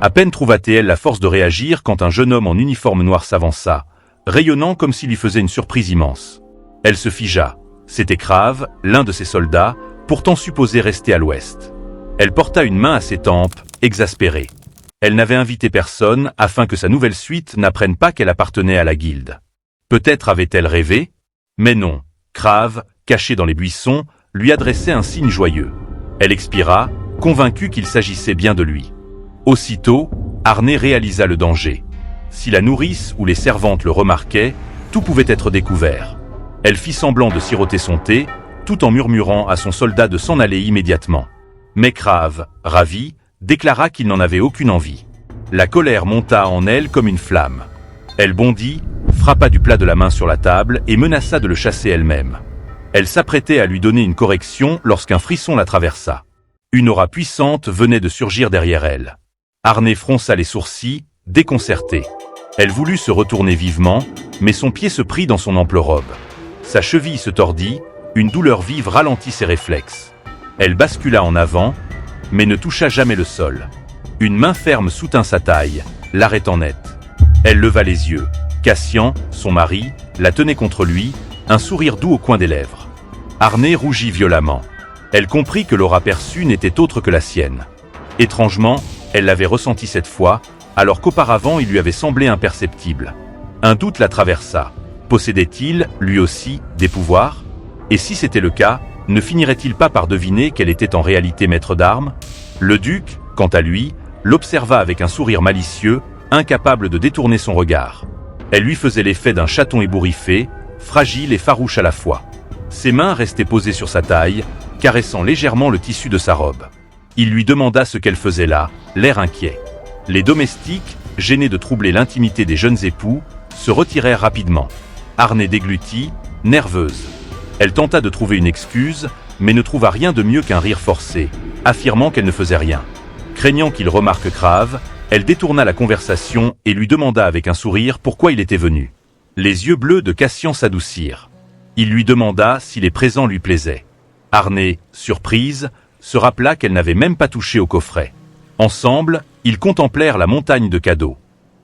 À peine trouva-t-elle la force de réagir quand un jeune homme en uniforme noir s'avança, rayonnant comme s'il lui faisait une surprise immense. Elle se figea. C'était Crave, l'un de ses soldats, pourtant supposé rester à l'ouest. Elle porta une main à ses tempes, exaspérée. Elle n'avait invité personne afin que sa nouvelle suite n'apprenne pas qu'elle appartenait à la guilde. Peut-être avait-elle rêvé? Mais non. Crave, caché dans les buissons, lui adressait un signe joyeux. Elle expira, convaincue qu'il s'agissait bien de lui. Aussitôt, Arnay réalisa le danger. Si la nourrice ou les servantes le remarquaient, tout pouvait être découvert. Elle fit semblant de siroter son thé, tout en murmurant à son soldat de s'en aller immédiatement. Mais Crave, ravi, déclara qu'il n'en avait aucune envie. La colère monta en elle comme une flamme. Elle bondit, frappa du plat de la main sur la table et menaça de le chasser elle-même. Elle s'apprêtait à lui donner une correction lorsqu'un frisson la traversa. Une aura puissante venait de surgir derrière elle. Arnay fronça les sourcils, déconcerté. Elle voulut se retourner vivement, mais son pied se prit dans son ample robe. Sa cheville se tordit, une douleur vive ralentit ses réflexes. Elle bascula en avant, mais ne toucha jamais le sol. Une main ferme soutint sa taille, l'arrêtant net. Elle leva les yeux. Cassian, son mari, la tenait contre lui, un sourire doux au coin des lèvres. Arnay rougit violemment. Elle comprit que l'aura perçue n'était autre que la sienne. Étrangement, elle l'avait ressenti cette fois, alors qu'auparavant il lui avait semblé imperceptible. Un doute la traversa. Possédait-il, lui aussi, des pouvoirs? Et si c'était le cas, ne finirait-il pas par deviner qu'elle était en réalité maître d'armes? Le duc, quant à lui, l'observa avec un sourire malicieux, incapable de détourner son regard. Elle lui faisait l'effet d'un chaton ébouriffé, fragile et farouche à la fois. Ses mains restaient posées sur sa taille, caressant légèrement le tissu de sa robe. Il lui demanda ce qu'elle faisait là, l'air inquiet. Les domestiques, gênés de troubler l'intimité des jeunes époux, se retirèrent rapidement. Arnay déglutit, nerveuse. Elle tenta de trouver une excuse, mais ne trouva rien de mieux qu'un rire forcé, affirmant qu'elle ne faisait rien. Craignant qu'il remarque Crave, elle détourna la conversation et lui demanda avec un sourire pourquoi il était venu. Les yeux bleus de Cassian s'adoucirent. Il lui demanda si les présents lui plaisaient. Arnay, surprise, se rappela qu'elle n'avait même pas touché au coffret. Ensemble, ils contemplèrent la montagne de cadeaux.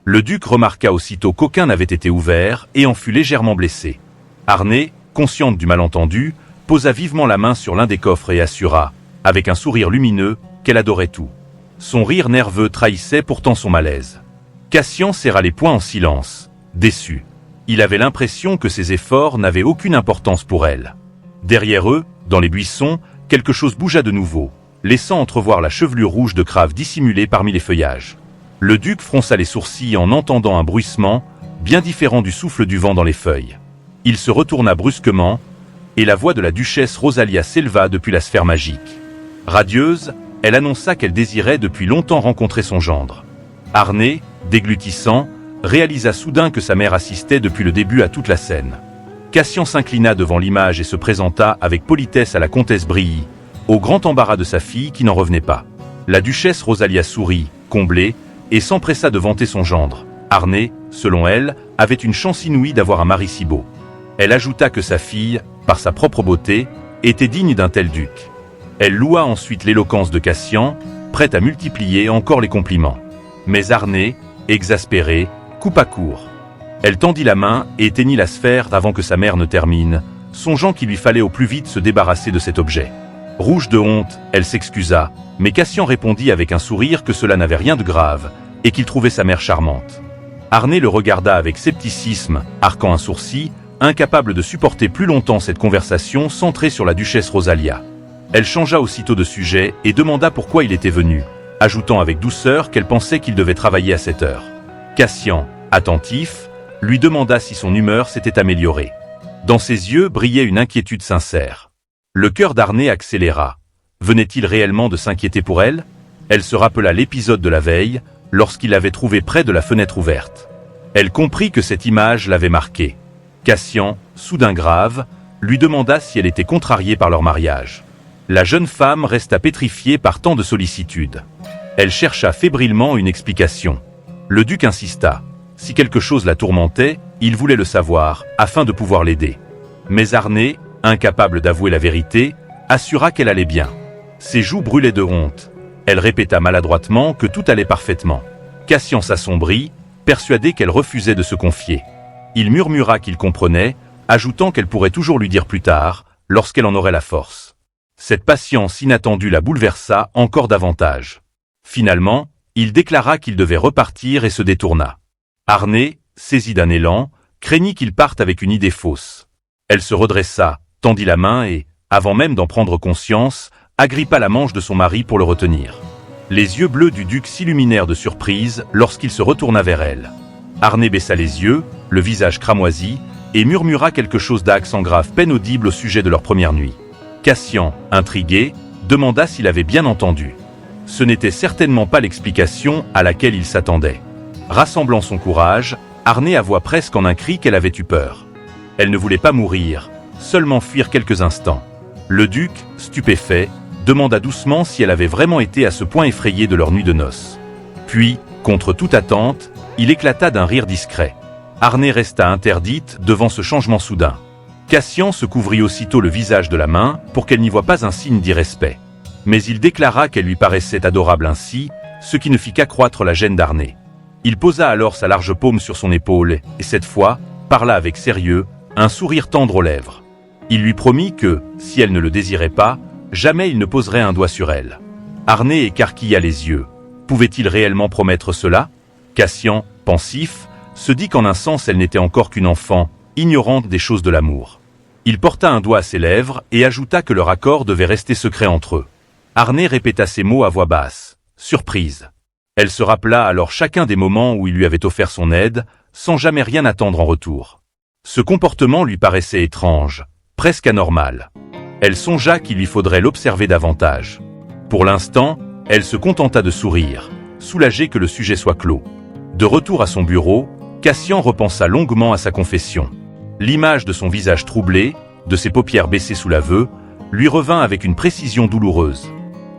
Le duc remarqua aussitôt qu'aucun n'avait été ouvert et en fut légèrement blessé. Arnay, consciente du malentendu, posa vivement la main sur l'un des coffres et assura, avec un sourire lumineux, qu'elle adorait tout. Son rire nerveux trahissait pourtant son malaise. Cassian serra les poings en silence, déçu. Il avait l'impression que ses efforts n'avaient aucune importance pour elle. Derrière eux, dans les buissons, quelque chose bougea de nouveau, laissant entrevoir la chevelure rouge de Crave dissimulée parmi les feuillages. Le duc fronça les sourcils en entendant un bruissement, bien différent du souffle du vent dans les feuilles. Il se retourna brusquement, et la voix de la duchesse Rosalia s'éleva depuis la sphère magique. Radieuse, elle annonça qu'elle désirait depuis longtemps rencontrer son gendre. Arnay, déglutissant, réalisa soudain que sa mère assistait depuis le début à toute la scène. Cassian s'inclina devant l'image et se présenta avec politesse à la comtesse Brilly, au grand embarras de sa fille qui n'en revenait pas. La duchesse Rosalia sourit, comblée, et s'empressa de vanter son gendre. Arnay, selon elle, avait une chance inouïe d'avoir un mari si beau. Elle ajouta que sa fille, par sa propre beauté, était digne d'un tel duc. Elle loua ensuite l'éloquence de Cassian, prête à multiplier encore les compliments. Mais Arnay, exaspéré, coupa court. Elle tendit la main et éteignit la sphère avant que sa mère ne termine, songeant qu'il lui fallait au plus vite se débarrasser de cet objet. Rouge de honte, elle s'excusa, mais Cassian répondit avec un sourire que cela n'avait rien de grave, et qu'il trouvait sa mère charmante. Arnay le regarda avec scepticisme, arquant un sourcil, incapable de supporter plus longtemps cette conversation centrée sur la duchesse Rosalia. Elle changea aussitôt de sujet et demanda pourquoi il était venu, ajoutant avec douceur qu'elle pensait qu'il devait travailler à cette heure. Cassian, attentif, lui demanda si son humeur s'était améliorée. Dans ses yeux brillait une inquiétude sincère. Le cœur d'Arnay accéléra. Venait-il réellement de s'inquiéter pour elle? Elle se rappela l'épisode de la veille, lorsqu'il l'avait trouvée près de la fenêtre ouverte. Elle comprit que cette image l'avait marquée. Cassian, soudain grave, lui demanda si elle était contrariée par leur mariage. La jeune femme resta pétrifiée par tant de sollicitude. Elle chercha fébrilement une explication. Le duc insista. Si quelque chose la tourmentait, il voulait le savoir, afin de pouvoir l'aider. Mais Arnay, incapable d'avouer la vérité, assura qu'elle allait bien. Ses joues brûlaient de honte. Elle répéta maladroitement que tout allait parfaitement. Cassian s'assombrit, persuadé qu'elle refusait de se confier. Il murmura qu'il comprenait, ajoutant qu'elle pourrait toujours lui dire plus tard, lorsqu'elle en aurait la force. Cette patience inattendue la bouleversa encore davantage. Finalement, il déclara qu'il devait repartir et se détourna. Arnay, saisi d'un élan, craignit qu'il parte avec une idée fausse. Elle se redressa, tendit la main et, avant même d'en prendre conscience, agrippa la manche de son mari pour le retenir. Les yeux bleus du duc s'illuminèrent de surprise lorsqu'il se retourna vers elle. Arnay baissa les yeux, le visage cramoisi, et murmura quelque chose d'accent grave peine audible au sujet de leur première nuit. Cassian, intrigué, demanda s'il avait bien entendu. Ce n'était certainement pas l'explication à laquelle il s'attendait. Rassemblant son courage, Arnay avoua presque en un cri qu'elle avait eu peur. Elle ne voulait pas mourir, seulement fuir quelques instants. Le duc, stupéfait, demanda doucement si elle avait vraiment été à ce point effrayée de leur nuit de noces. Puis, contre toute attente, il éclata d'un rire discret. Arnay resta interdite devant ce changement soudain. Cassian se couvrit aussitôt le visage de la main pour qu'elle n'y voie pas un signe d'irrespect. Mais il déclara qu'elle lui paraissait adorable ainsi, ce qui ne fit qu'accroître la gêne d'Arnay. Il posa alors sa large paume sur son épaule et cette fois, parla avec sérieux, un sourire tendre aux lèvres. Il lui promit que, si elle ne le désirait pas, jamais il ne poserait un doigt sur elle. Arnay écarquilla les yeux. Pouvait-il réellement promettre cela? Cassian, pensif, se dit qu'en un sens elle n'était encore qu'une enfant, ignorante des choses de l'amour. Il porta un doigt à ses lèvres et ajouta que leur accord devait rester secret entre eux. Arnay répéta ces mots à voix basse, surprise. Elle se rappela alors chacun des moments où il lui avait offert son aide, sans jamais rien attendre en retour. Ce comportement lui paraissait étrange, presque anormal. Elle songea qu'il lui faudrait l'observer davantage. Pour l'instant, elle se contenta de sourire, soulagée que le sujet soit clos. De retour à son bureau, Cassian repensa longuement à sa confession. L'image de son visage troublé, de ses paupières baissées sous l'aveu, lui revint avec une précision douloureuse.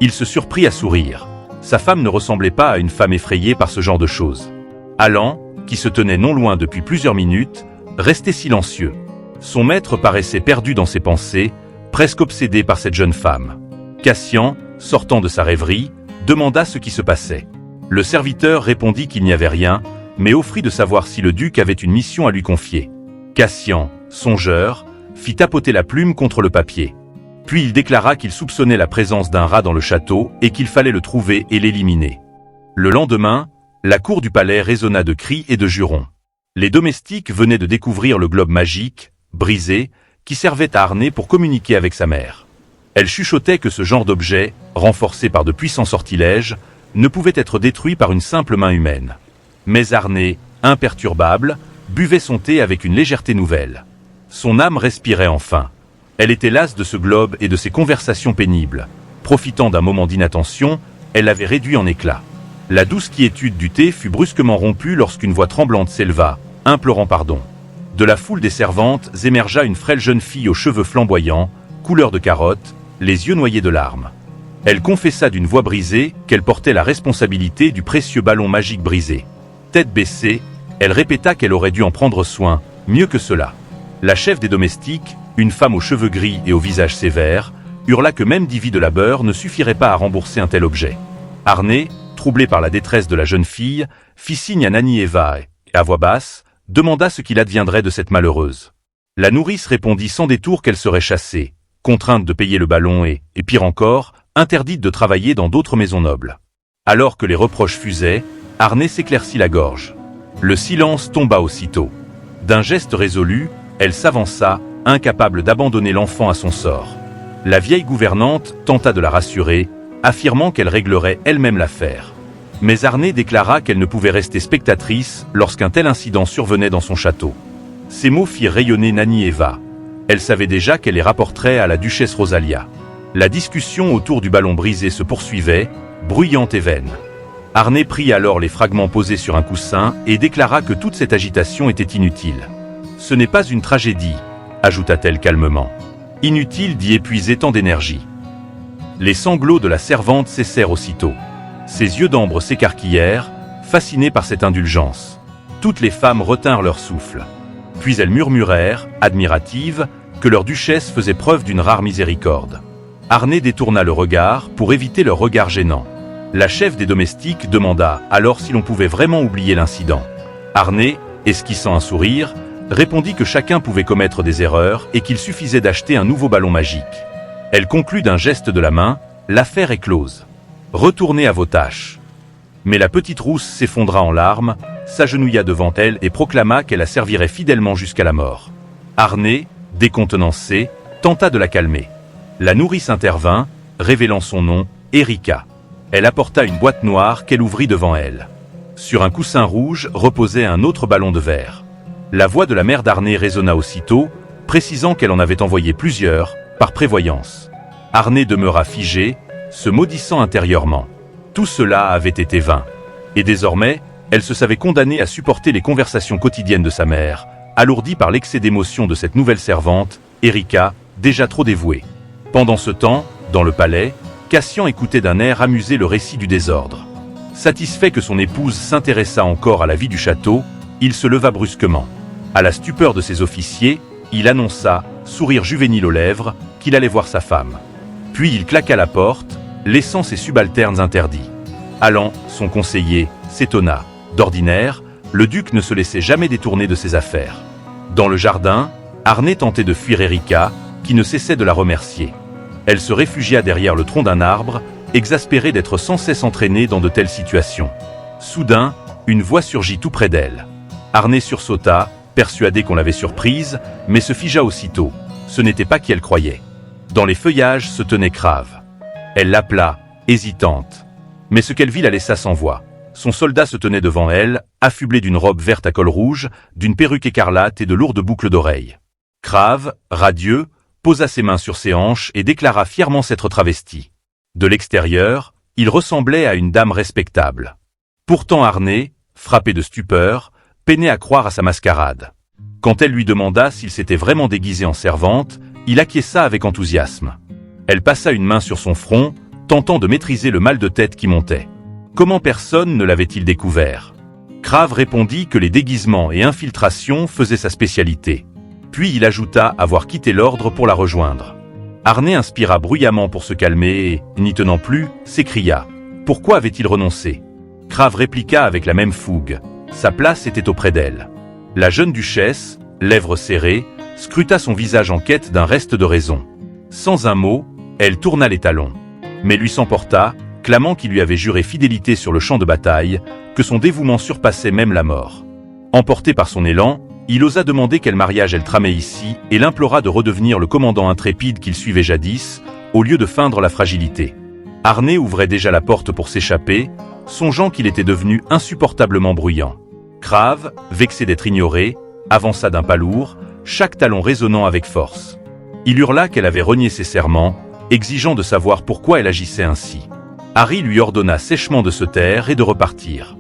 Il se surprit à sourire. Sa femme ne ressemblait pas à une femme effrayée par ce genre de choses. Alan, qui se tenait non loin depuis plusieurs minutes, restait silencieux. Son maître paraissait perdu dans ses pensées, presque obsédé par cette jeune femme. Cassian, sortant de sa rêverie, demanda ce qui se passait. Le serviteur répondit qu'il n'y avait rien, mais offrit de savoir si le duc avait une mission à lui confier. Cassian, songeur, fit tapoter la plume contre le papier. Puis il déclara qu'il soupçonnait la présence d'un rat dans le château et qu'il fallait le trouver et l'éliminer. Le lendemain, la cour du palais résonna de cris et de jurons. Les domestiques venaient de découvrir le globe magique, brisé, qui servait à Arnay pour communiquer avec sa mère. Elle chuchotait que ce genre d'objet, renforcé par de puissants sortilèges, ne pouvait être détruit par une simple main humaine. Mais Arnay, imperturbable, buvait son thé avec une légèreté nouvelle. Son âme respirait enfin. Elle était lasse de ce globe et de ses conversations pénibles. Profitant d'un moment d'inattention, elle l'avait réduit en éclats. La douce quiétude du thé fut brusquement rompue lorsqu'une voix tremblante s'éleva, implorant pardon. De la foule des servantes émergea une frêle jeune fille aux cheveux flamboyants, couleur de carotte, les yeux noyés de larmes. Elle confessa d'une voix brisée qu'elle portait la responsabilité du précieux ballon magique brisé. Tête baissée, elle répéta qu'elle aurait dû en prendre soin, mieux que cela. La chef des domestiques, une femme aux cheveux gris et au visage sévère, hurla que même 10 vies de labeur ne suffirait pas à rembourser un tel objet. Arnay, troublé par la détresse de la jeune fille, fit signe à Nanny Eva et, à voix basse, demanda ce qu'il adviendrait de cette malheureuse. La nourrice répondit sans détour qu'elle serait chassée, contrainte de payer le ballon et pire encore, interdite de travailler dans d'autres maisons nobles. Alors que les reproches fusaient, Arnay s'éclaircit la gorge. Le silence tomba aussitôt. D'un geste résolu, elle s'avança, incapable d'abandonner l'enfant à son sort. La vieille gouvernante tenta de la rassurer, affirmant qu'elle réglerait elle-même l'affaire. Mais Arnay déclara qu'elle ne pouvait rester spectatrice lorsqu'un tel incident survenait dans son château. Ces mots firent rayonner Nanny Eva. Elle savait déjà qu'elle les rapporterait à la duchesse Rosalia. La discussion autour du ballon brisé se poursuivait, bruyante et vaine. Arnay prit alors les fragments posés sur un coussin et déclara que toute cette agitation était inutile. « Ce n'est pas une tragédie », ajouta-t-elle calmement. « Inutile d'y épuiser tant d'énergie. » Les sanglots de la servante cessèrent aussitôt. Ses yeux d'ambre s'écarquillèrent, fascinés par cette indulgence. Toutes les femmes retinrent leur souffle. Puis elles murmurèrent, admiratives, que leur duchesse faisait preuve d'une rare miséricorde. Arnay détourna le regard pour éviter leur regard gênant. La chef des domestiques demanda alors si l'on pouvait vraiment oublier l'incident. Arnay, esquissant un sourire, répondit que chacun pouvait commettre des erreurs et qu'il suffisait d'acheter un nouveau ballon magique. Elle conclut d'un geste de la main, l'affaire est close. Retournez à vos tâches. Mais la petite rousse s'effondra en larmes, s'agenouilla devant elle et proclama qu'elle la servirait fidèlement jusqu'à la mort. Arnay, décontenancé, tenta de la calmer. La nourrice intervint, révélant son nom, Erika. Elle apporta une boîte noire qu'elle ouvrit devant elle. Sur un coussin rouge reposait un autre ballon de verre. La voix de la mère d'Arnay résonna aussitôt, précisant qu'elle en avait envoyé plusieurs, par prévoyance. Arnay demeura figé, se maudissant intérieurement. Tout cela avait été vain. Et désormais, elle se savait condamnée à supporter les conversations quotidiennes de sa mère, alourdie par l'excès d'émotion de cette nouvelle servante, Erika, déjà trop dévouée. Pendant ce temps, dans le palais, Cassian écoutait d'un air amusé le récit du désordre. Satisfait que son épouse s'intéressât encore à la vie du château, il se leva brusquement. À la stupeur de ses officiers, il annonça, sourire juvénile aux lèvres, qu'il allait voir sa femme. Puis il claqua la porte, laissant ses subalternes interdits. Allant, son conseiller, s'étonna. D'ordinaire, le duc ne se laissait jamais détourner de ses affaires. Dans le jardin, Arnay tentait de fuir Erika, qui ne cessait de la remercier. Elle se réfugia derrière le tronc d'un arbre, exaspérée d'être sans cesse entraînée dans de telles situations. Soudain, une voix surgit tout près d'elle. Arnay sursauta, persuadé qu'on l'avait surprise, mais se figea aussitôt. Ce n'était pas qui elle croyait. Dans les feuillages se tenait Crave. Elle l'appela, hésitante. Mais ce qu'elle vit la laissa sans voix. Son soldat se tenait devant elle, affublé d'une robe verte à col rouge, d'une perruque écarlate et de lourdes boucles d'oreilles. Crave, radieux, posa ses mains sur ses hanches et déclara fièrement s'être travesti. De l'extérieur, il ressemblait à une dame respectable. Pourtant Arnay, frappé de stupeur, peinait à croire à sa mascarade. Quand elle lui demanda s'il s'était vraiment déguisé en servante, il acquiesça avec enthousiasme. Elle passa une main sur son front, tentant de maîtriser le mal de tête qui montait. Comment personne ne l'avait-il découvert? Crave répondit que les déguisements et infiltrations faisaient sa spécialité. Puis il ajouta avoir quitté l'ordre pour la rejoindre. Arnay inspira bruyamment pour se calmer et, n'y tenant plus, s'écria. Pourquoi avait-il renoncé? Crave répliqua avec la même fougue. Sa place était auprès d'elle. La jeune duchesse, lèvres serrées, scruta son visage en quête d'un reste de raison. Sans un mot, elle tourna les talons. Mais lui s'emporta, clamant qu'il lui avait juré fidélité sur le champ de bataille, que son dévouement surpassait même la mort. Emporté par son élan, il osa demander quel mariage elle tramait ici et l'implora de redevenir le commandant intrépide qu'il suivait jadis, au lieu de feindre la fragilité. Arnay ouvrait déjà la porte pour s'échapper, songeant qu'il était devenu insupportablement bruyant. Crave, vexé d'être ignoré, avança d'un pas lourd, chaque talon résonnant avec force. Il hurla qu'elle avait renié ses serments, exigeant de savoir pourquoi elle agissait ainsi. Harry lui ordonna sèchement de se taire et de repartir.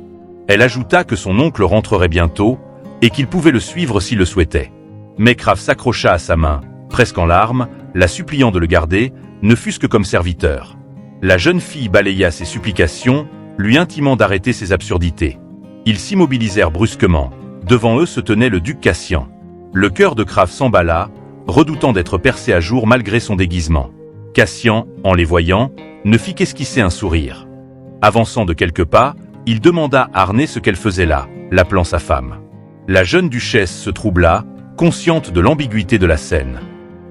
Elle ajouta que son oncle rentrerait bientôt, et qu'il pouvait le suivre s'il le souhaitait. Mais Crave s'accrocha à sa main, presque en larmes, la suppliant de le garder, ne fût-ce que comme serviteur. La jeune fille balaya ses supplications, lui intimant d'arrêter ses absurdités. Ils s'immobilisèrent brusquement. Devant eux se tenait le duc Cassian. Le cœur de Crave s'emballa, redoutant d'être percé à jour malgré son déguisement. Cassian, en les voyant, ne fit qu'esquisser un sourire. Avançant de quelques pas, il demanda à Arnay ce qu'elle faisait là, l'appelant sa femme. La jeune duchesse se troubla, consciente de l'ambiguïté de la scène.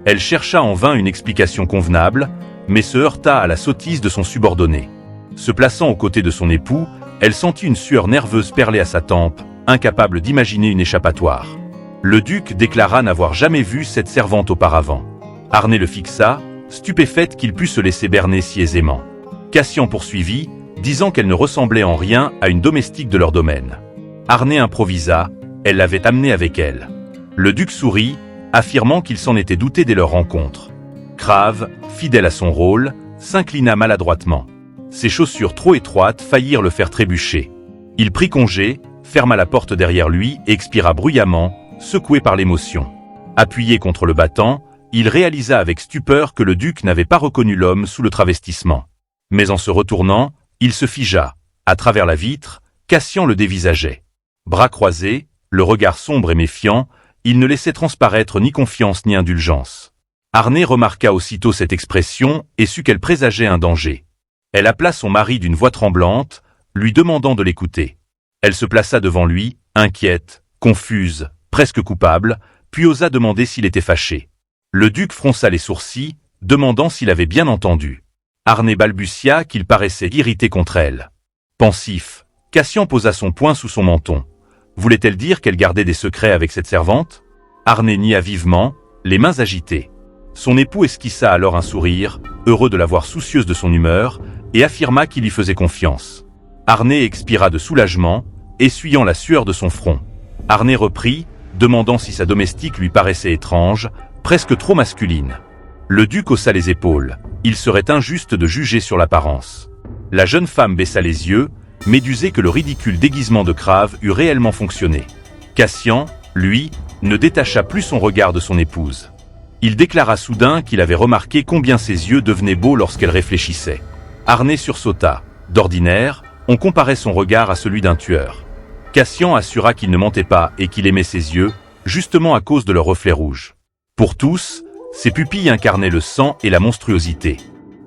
Elle chercha en vain une explication convenable, mais se heurta à la sottise de son subordonné. Se plaçant aux côtés de son époux, elle sentit une sueur nerveuse perler à sa tempe, incapable d'imaginer une échappatoire. Le duc déclara n'avoir jamais vu cette servante auparavant. Arnay le fixa, stupéfaite qu'il pût se laisser berner si aisément. Cassian poursuivit, disant qu'elle ne ressemblait en rien à une domestique de leur domaine. Arnay improvisa, elle l'avait amenée avec elle. Le duc sourit, affirmant qu'il s'en était douté dès leur rencontre. Crave, fidèle à son rôle, s'inclina maladroitement. Ses chaussures trop étroites faillirent le faire trébucher. Il prit congé, ferma la porte derrière lui et expira bruyamment, secoué par l'émotion. Appuyé contre le battant, il réalisa avec stupeur que le duc n'avait pas reconnu l'homme sous le travestissement. Mais en se retournant, il se figea. À travers la vitre, Cassian le dévisageait. Bras croisés, le regard sombre et méfiant, il ne laissait transparaître ni confiance ni indulgence. Arnay remarqua aussitôt cette expression et sut qu'elle présageait un danger. Elle appela son mari d'une voix tremblante, lui demandant de l'écouter. Elle se plaça devant lui, inquiète, confuse, presque coupable, puis osa demander s'il était fâché. Le duc fronça les sourcils, demandant s'il avait bien entendu. Arné balbutia qu'il paraissait irrité contre elle. Pensif, Cassian posa son poing sous son menton. Voulait-elle dire qu'elle gardait des secrets avec cette servante? Arné nia vivement, les mains agitées. Son époux esquissa alors un sourire, heureux de la voir soucieuse de son humeur, et affirma qu'il y faisait confiance. Arné expira de soulagement, essuyant la sueur de son front. Arné reprit, demandant si sa domestique lui paraissait étrange, presque trop masculine. Le duc haussa les épaules. Il serait injuste de juger sur l'apparence. La jeune femme baissa les yeux, médusée que le ridicule déguisement de Crave eût réellement fonctionné. Cassian, lui, ne détacha plus son regard de son épouse. Il déclara soudain qu'il avait remarqué combien ses yeux devenaient beaux lorsqu'elle réfléchissait. Arné sursauta. D'ordinaire, on comparait son regard à celui d'un tueur. Cassian assura qu'il ne mentait pas et qu'il aimait ses yeux, justement à cause de leur reflet rouge. Pour tous, ses pupilles incarnaient le sang et la monstruosité.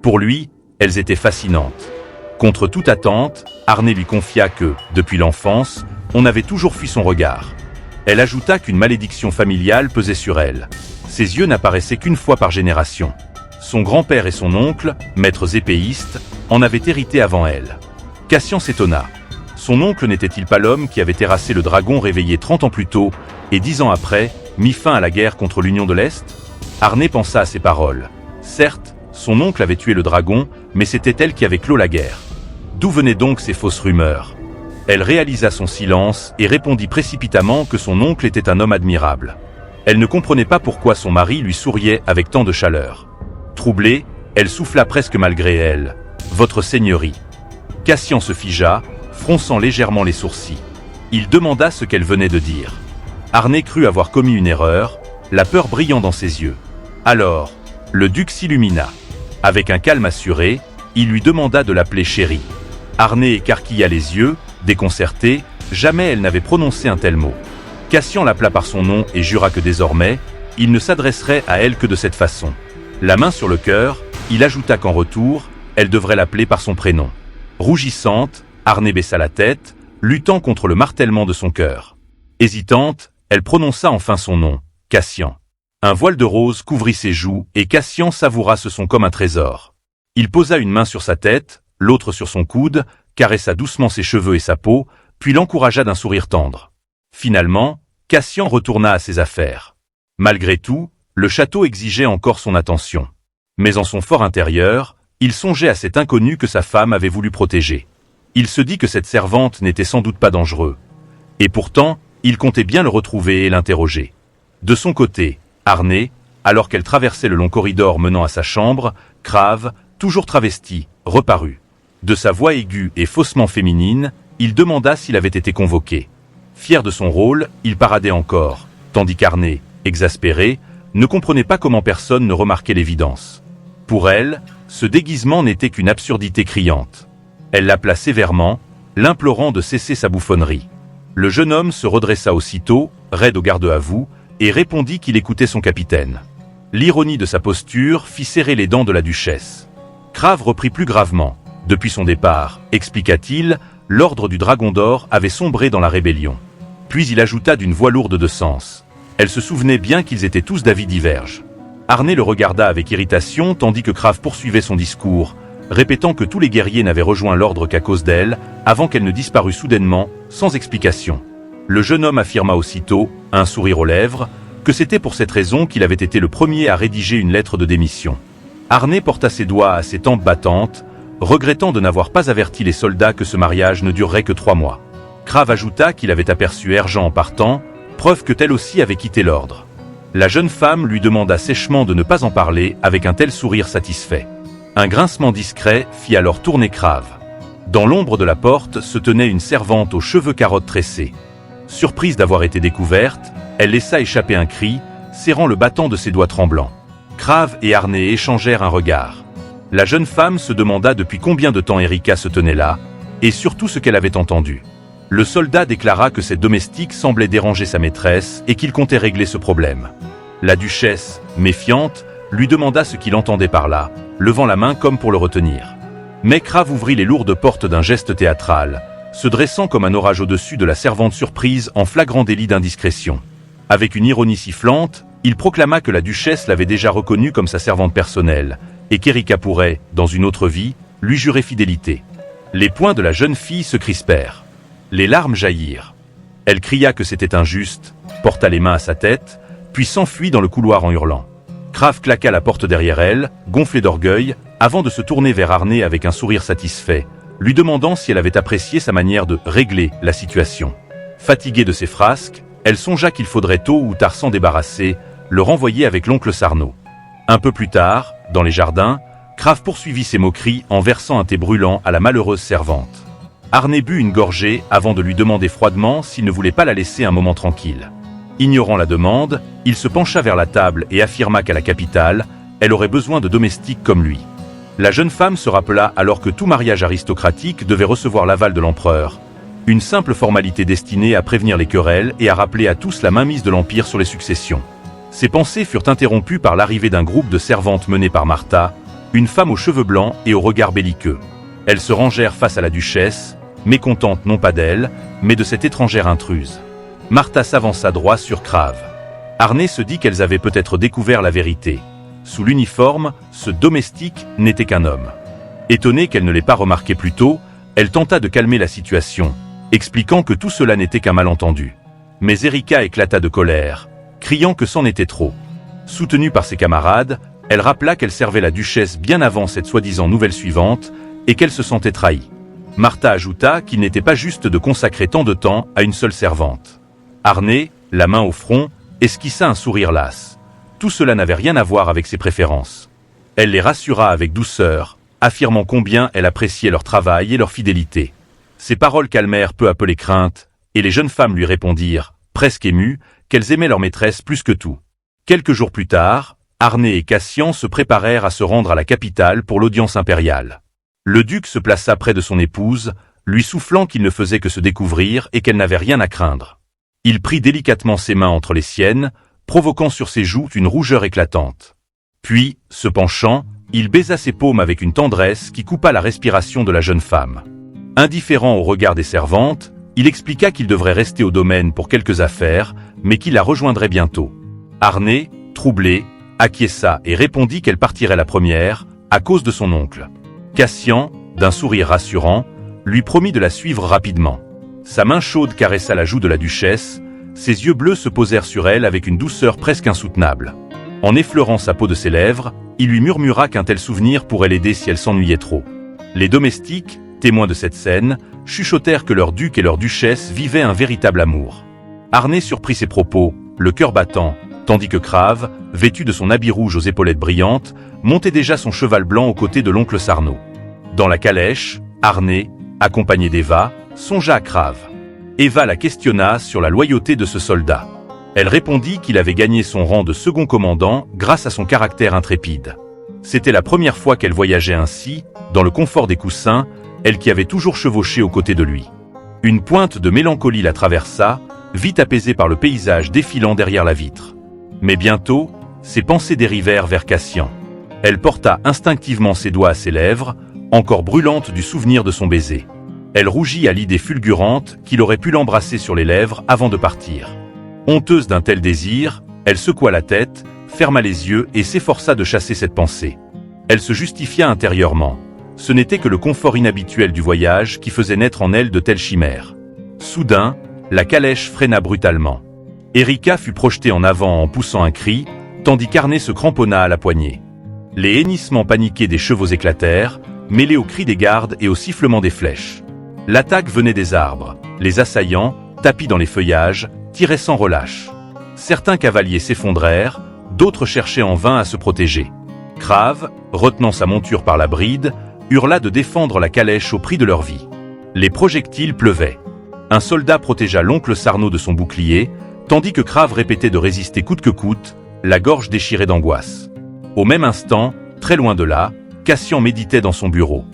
Pour lui, elles étaient fascinantes. Contre toute attente, Arné lui confia que, depuis l'enfance, on avait toujours fui son regard. Elle ajouta qu'une malédiction familiale pesait sur elle. Ses yeux n'apparaissaient qu'une fois par génération. Son grand-père et son oncle, maîtres épéistes, en avaient hérité avant elle. Cassian s'étonna. Son oncle n'était-il pas l'homme qui avait terrassé le dragon réveillé 30 ans plus tôt et 10 ans après, mis fin à la guerre contre l'Union de l'Est? Arné pensa à ces paroles. Certes, son oncle avait tué le dragon, mais c'était elle qui avait clos la guerre. D'où venaient donc ces fausses rumeurs? Elle réalisa son silence et répondit précipitamment que son oncle était un homme admirable. Elle ne comprenait pas pourquoi son mari lui souriait avec tant de chaleur. Troublée, elle souffla presque malgré elle. « Votre seigneurie ». Cassian se figea, fronçant légèrement les sourcils. Il demanda ce qu'elle venait de dire. Arné crut avoir commis une erreur, la peur brillant dans ses yeux. Alors, le duc s'illumina. Avec un calme assuré, il lui demanda de l'appeler chérie. Arné écarquilla les yeux, déconcerté, jamais elle n'avait prononcé un tel mot. Cassian l'appela par son nom et jura que désormais, il ne s'adresserait à elle que de cette façon. La main sur le cœur, il ajouta qu'en retour, elle devrait l'appeler par son prénom. Rougissante, Arné baissa la tête, luttant contre le martèlement de son cœur. Hésitante, elle prononça enfin son nom, Cassian. Un voile de rose couvrit ses joues et Cassian savoura ce son comme un trésor. Il posa une main sur sa tête, l'autre sur son coude, caressa doucement ses cheveux et sa peau, puis l'encouragea d'un sourire tendre. Finalement, Cassian retourna à ses affaires. Malgré tout, le château exigeait encore son attention. Mais en son fort intérieur, il songeait à cet inconnu que sa femme avait voulu protéger. Il se dit que cette servante n'était sans doute pas dangereux. Et pourtant, il comptait bien le retrouver et l'interroger. De son côté, Arné, alors qu'elle traversait le long corridor menant à sa chambre, Crave, toujours travesti, reparut. De sa voix aiguë et faussement féminine, il demanda s'il avait été convoqué. Fier de son rôle, il paradait encore, tandis qu'Arné, exaspéré, ne comprenait pas comment personne ne remarquait l'évidence. Pour elle, ce déguisement n'était qu'une absurdité criante. Elle l'appela sévèrement, l'implorant de cesser sa bouffonnerie. Le jeune homme se redressa aussitôt, raide au garde-à-vous, et répondit qu'il écoutait son capitaine. L'ironie de sa posture fit serrer les dents de la duchesse. Crave reprit plus gravement. Depuis son départ, expliqua-t-il, l'ordre du Dragon d'Or avait sombré dans la rébellion. Puis il ajouta d'une voix lourde de sens. Elle se souvenait bien qu'ils étaient tous d'avis diverges. Arné le regarda avec irritation tandis que Crave poursuivait son discours, répétant que tous les guerriers n'avaient rejoint l'ordre qu'à cause d'elle, avant qu'elle ne disparût soudainement, sans explication. Le jeune homme affirma aussitôt, un sourire aux lèvres, que c'était pour cette raison qu'il avait été le premier à rédiger une lettre de démission. Arné porta ses doigts à ses tempes battantes, regrettant de n'avoir pas averti les soldats que ce mariage ne durerait que 3 mois. Crave ajouta qu'il avait aperçu Ergeant en partant, preuve que telle aussi avait quitté l'ordre. La jeune femme lui demanda sèchement de ne pas en parler avec un tel sourire satisfait. Un grincement discret fit alors tourner Crave. Dans l'ombre de la porte se tenait une servante aux cheveux carottes tressés. Surprise d'avoir été découverte, elle laissa échapper un cri, serrant le battant de ses doigts tremblants. Crave et Arné échangèrent un regard. La jeune femme se demanda depuis combien de temps Erika se tenait là, et surtout ce qu'elle avait entendu. Le soldat déclara que cette domestique semblait déranger sa maîtresse et qu'il comptait régler ce problème. La duchesse, méfiante, lui demanda ce qu'il entendait par là, levant la main comme pour le retenir. Mais Crave ouvrit les lourdes portes d'un geste théâtral, se dressant comme un orage au-dessus de la servante surprise en flagrant délit d'indiscrétion. Avec une ironie sifflante, il proclama que la duchesse l'avait déjà reconnue comme sa servante personnelle, et qu'Erika pourrait, dans une autre vie, lui jurer fidélité. Les poings de la jeune fille se crispèrent. Les larmes jaillirent. Elle cria que c'était injuste, porta les mains à sa tête, puis s'enfuit dans le couloir en hurlant. Crave claqua la porte derrière elle, gonflé d'orgueil, avant de se tourner vers Arnay avec un sourire satisfait, lui demandant si elle avait apprécié sa manière de régler la situation. Fatiguée de ses frasques, elle songea qu'il faudrait tôt ou tard s'en débarrasser, le renvoyer avec l'oncle Sarnaud. Un peu plus tard, dans les jardins, Crave poursuivit ses moqueries en versant un thé brûlant à la malheureuse servante. Arnay but une gorgée avant de lui demander froidement s'il ne voulait pas la laisser un moment tranquille. Ignorant la demande, il se pencha vers la table et affirma qu'à la capitale, elle aurait besoin de domestiques comme lui. La jeune femme se rappela alors que tout mariage aristocratique devait recevoir l'aval de l'empereur, une simple formalité destinée à prévenir les querelles et à rappeler à tous la mainmise de l'Empire sur les successions. Ses pensées furent interrompues par l'arrivée d'un groupe de servantes menées par Martha, une femme aux cheveux blancs et au regard belliqueux. Elles se rangèrent face à la duchesse, mécontentes non pas d'elle, mais de cette étrangère intruse. Martha s'avança droit sur Crave. Arnay se dit qu'elles avaient peut-être découvert la vérité. Sous l'uniforme, ce domestique n'était qu'un homme. Étonnée qu'elle ne l'ait pas remarqué plus tôt, elle tenta de calmer la situation, expliquant que tout cela n'était qu'un malentendu. Mais Erika éclata de colère, criant que c'en était trop. Soutenue par ses camarades, elle rappela qu'elle servait la duchesse bien avant cette soi-disant nouvelle suivante et qu'elle se sentait trahie. Martha ajouta qu'il n'était pas juste de consacrer tant de temps à une seule servante. Arnay, la main au front, esquissa un sourire las. Tout cela n'avait rien à voir avec ses préférences. Elle les rassura avec douceur, affirmant combien elle appréciait leur travail et leur fidélité. Ces paroles calmèrent peu à peu les craintes, et les jeunes femmes lui répondirent, presque émues, qu'elles aimaient leur maîtresse plus que tout. Quelques jours plus tard, Arnay et Cassian se préparèrent à se rendre à la capitale pour l'audience impériale. Le duc se plaça près de son épouse, lui soufflant qu'il ne faisait que se découvrir et qu'elle n'avait rien à craindre. Il prit délicatement ses mains entre les siennes, provoquant sur ses joues une rougeur éclatante. Puis, se penchant, il baisa ses paumes avec une tendresse qui coupa la respiration de la jeune femme. Indifférent au regard des servantes, il expliqua qu'il devrait rester au domaine pour quelques affaires, mais qu'il la rejoindrait bientôt. Arnay, troublé, acquiesça et répondit qu'elle partirait la première, à cause de son oncle. Cassian, d'un sourire rassurant, lui promit de la suivre rapidement. Sa main chaude caressa la joue de la duchesse, ses yeux bleus se posèrent sur elle avec une douceur presque insoutenable. En effleurant sa peau de ses lèvres, il lui murmura qu'un tel souvenir pourrait l'aider si elle s'ennuyait trop. Les domestiques, témoins de cette scène, chuchotèrent que leur duc et leur duchesse vivaient un véritable amour. Arnay surprit ses propos, le cœur battant, tandis que Crave, vêtu de son habit rouge aux épaulettes brillantes, montait déjà son cheval blanc aux côtés de l'oncle Sarnaud. Dans la calèche, Arnay, accompagné d'Eva, songea à Crave. Eva la questionna sur la loyauté de ce soldat. Elle répondit qu'il avait gagné son rang de second commandant grâce à son caractère intrépide. C'était la première fois qu'elle voyageait ainsi, dans le confort des coussins, elle qui avait toujours chevauché aux côtés de lui. Une pointe de mélancolie la traversa, vite apaisée par le paysage défilant derrière la vitre. Mais bientôt, ses pensées dérivèrent vers Cassian. Elle porta instinctivement ses doigts à ses lèvres, encore brûlantes du souvenir de son baiser. Elle rougit à l'idée fulgurante qu'il aurait pu l'embrasser sur les lèvres avant de partir. Honteuse d'un tel désir, elle secoua la tête, ferma les yeux et s'efforça de chasser cette pensée. Elle se justifia intérieurement. Ce n'était que le confort inhabituel du voyage qui faisait naître en elle de telles chimères. Soudain, la calèche freina brutalement. Erika fut projetée en avant en poussant un cri, tandis qu'Arnay se cramponna à la poignée. Les hennissements paniqués des chevaux éclatèrent, mêlés aux cris des gardes et au sifflement des flèches. L'attaque venait des arbres. Les assaillants, tapis dans les feuillages, tiraient sans relâche. Certains cavaliers s'effondrèrent, d'autres cherchaient en vain à se protéger. Crave, retenant sa monture par la bride, hurla de défendre la calèche au prix de leur vie. Les projectiles pleuvaient. Un soldat protégea l'oncle Sarnaud de son bouclier, tandis que Crave répétait de résister coûte que coûte, la gorge déchirée d'angoisse. Au même instant, très loin de là, Cassian méditait dans son bureau.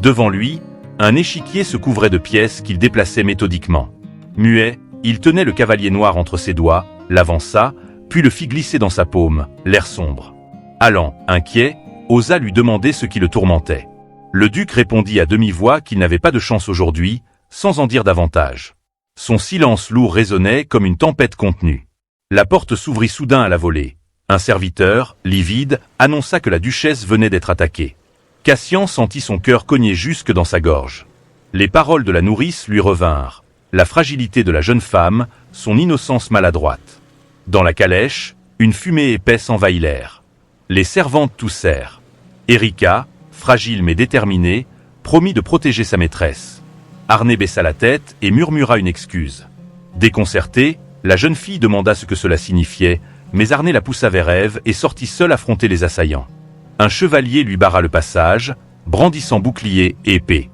Devant lui, un échiquier se couvrait de pièces qu'il déplaçait méthodiquement. Muet, il tenait le cavalier noir entre ses doigts, l'avança, puis le fit glisser dans sa paume, l'air sombre. Allant, inquiet, osa lui demander ce qui le tourmentait. Le duc répondit à demi-voix qu'il n'avait pas de chance aujourd'hui, sans en dire davantage. Son silence lourd résonnait comme une tempête contenue. La porte s'ouvrit soudain à la volée. Un serviteur, livide, annonça que la duchesse venait d'être attaquée. Cassian sentit son cœur cogner jusque dans sa gorge. Les paroles de la nourrice lui revinrent. La fragilité de la jeune femme, son innocence maladroite. Dans la calèche, une fumée épaisse envahit l'air. Les servantes toussèrent. Erika, fragile mais déterminée, promit de protéger sa maîtresse. Arné baissa la tête et murmura une excuse. Déconcertée, la jeune fille demanda ce que cela signifiait, mais Arné la poussa vers Ève et sortit seul affronter les assaillants. Un chevalier lui barra le passage, brandissant bouclier et épée.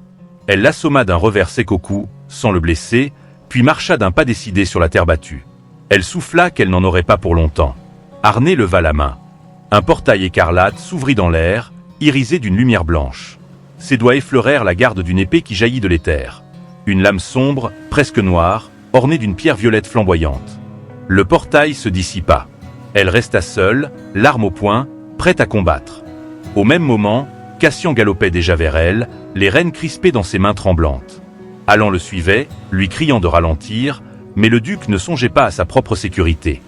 Elle l'assomma d'un revers sec au cou, sans le blesser, puis marcha d'un pas décidé sur la terre battue. Elle souffla qu'elle n'en aurait pas pour longtemps. Arné leva la main. Un portail écarlate s'ouvrit dans l'air, irisé d'une lumière blanche. Ses doigts effleurèrent la garde d'une épée qui jaillit de l'éther. Une lame sombre, presque noire, ornée d'une pierre violette flamboyante. Le portail se dissipa. Elle resta seule, l'arme au poing, prête à combattre. Au même moment, Cassian galopait déjà vers elle, les rênes crispées dans ses mains tremblantes. Alan le suivait, lui criant de ralentir, mais le duc ne songeait pas à sa propre sécurité.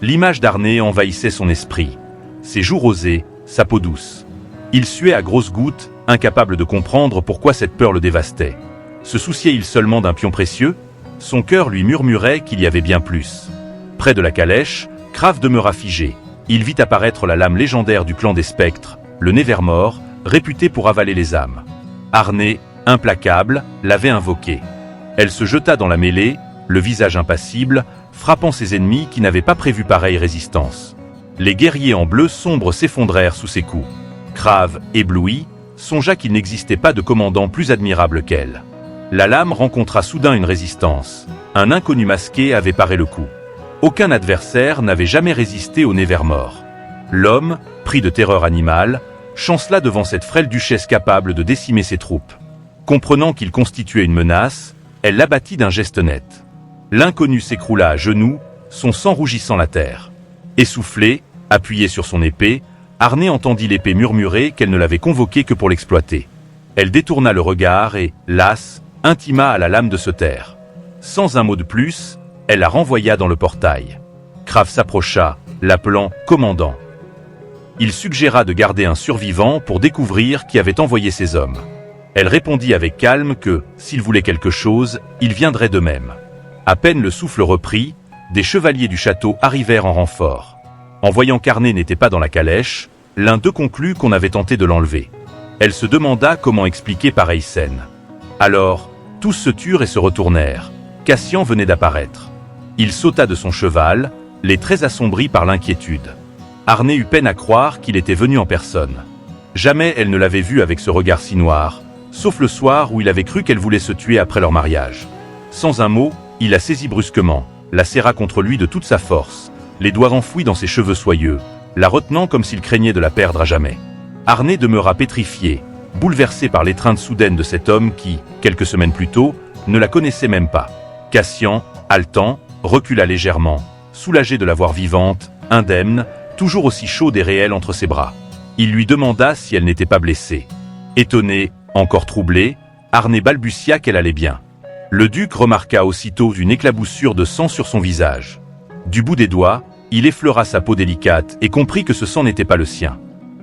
L'image d'Arné envahissait son esprit. Ses joues rosées, sa peau douce. Il suait à grosses gouttes, incapable de comprendre pourquoi cette peur le dévastait. Se souciait-il seulement d'un pion précieux? Son cœur lui murmurait qu'il y avait bien plus. Près de la calèche, Crave demeura figé. Il vit apparaître la lame légendaire du clan des spectres, le Nevermore, réputé pour avaler les âmes. Arné, implacable, l'avait invoqué. Elle se jeta dans la mêlée, le visage impassible, frappant ses ennemis qui n'avaient pas prévu pareille résistance. Les guerriers en bleu sombre s'effondrèrent sous ses coups. Crave, ébloui, songea qu'il n'existait pas de commandant plus admirable qu'elle. La lame rencontra soudain une résistance. Un inconnu masqué avait paré le coup. Aucun adversaire n'avait jamais résisté au Nevermore. L'homme, pris de terreur animale, chancela devant cette frêle duchesse capable de décimer ses troupes. Comprenant qu'il constituait une menace, elle l'abattit d'un geste net. L'inconnu s'écroula à genoux, son sang rougissant la terre. Essoufflé, appuyé sur son épée, Arné entendit l'épée murmurer qu'elle ne l'avait convoqué que pour l'exploiter. Elle détourna le regard et, lasse, intima à la lame de se taire. Sans un mot de plus, elle la renvoya dans le portail. Crave s'approcha, l'appelant « commandant ». Il suggéra de garder un survivant pour découvrir qui avait envoyé ces hommes. Elle répondit avec calme que, s'il voulait quelque chose, il viendrait d'eux-mêmes. À peine le souffle repris, des chevaliers du château arrivèrent en renfort. En voyant qu'Arné n'était pas dans la calèche, l'un d'eux conclut qu'on avait tenté de l'enlever. Elle se demanda comment expliquer pareille scène. Alors, tous se turent et se retournèrent. Cassian venait d'apparaître. Il sauta de son cheval, les traits assombris par l'inquiétude. Arné eut peine à croire qu'il était venu en personne. Jamais elle ne l'avait vu avec ce regard si noir, sauf le soir où il avait cru qu'elle voulait se tuer après leur mariage. Sans un mot, il la saisit brusquement, la serra contre lui de toute sa force, les doigts enfouis dans ses cheveux soyeux, la retenant comme s'il craignait de la perdre à jamais. Arné demeura pétrifié, bouleversé par l'étreinte soudaine de cet homme qui, quelques semaines plus tôt, ne la connaissait même pas. Cassian, haletant, recula légèrement, soulagé de la voir vivante, indemne, toujours aussi chaude et réelle entre ses bras. Il lui demanda si elle n'était pas blessée. Étonné, encore troublé, Arné balbutia qu'elle allait bien. Le duc remarqua aussitôt une éclaboussure de sang sur son visage. Du bout des doigts, il effleura sa peau délicate et comprit que ce sang n'était pas le sien.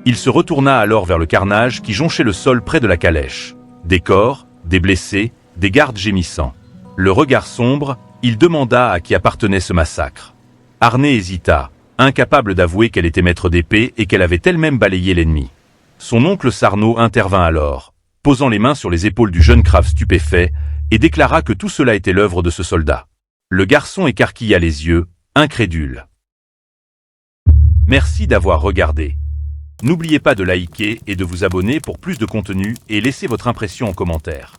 Il se retourna alors vers le carnage qui jonchait le sol près de la calèche. Des corps, des blessés, des gardes gémissants. Le regard sombre, il demanda à qui appartenait ce massacre. Arné hésita, incapable d'avouer qu'elle était maître d'épée et qu'elle avait elle-même balayé l'ennemi. Son oncle Sarnaud intervint alors, posant les mains sur les épaules du jeune Crave stupéfait, et déclara que tout cela était l'œuvre de ce soldat. Le garçon écarquilla les yeux, incrédule. Merci d'avoir regardé. N'oubliez pas de liker et de vous abonner pour plus de contenu et laissez votre impression en commentaire.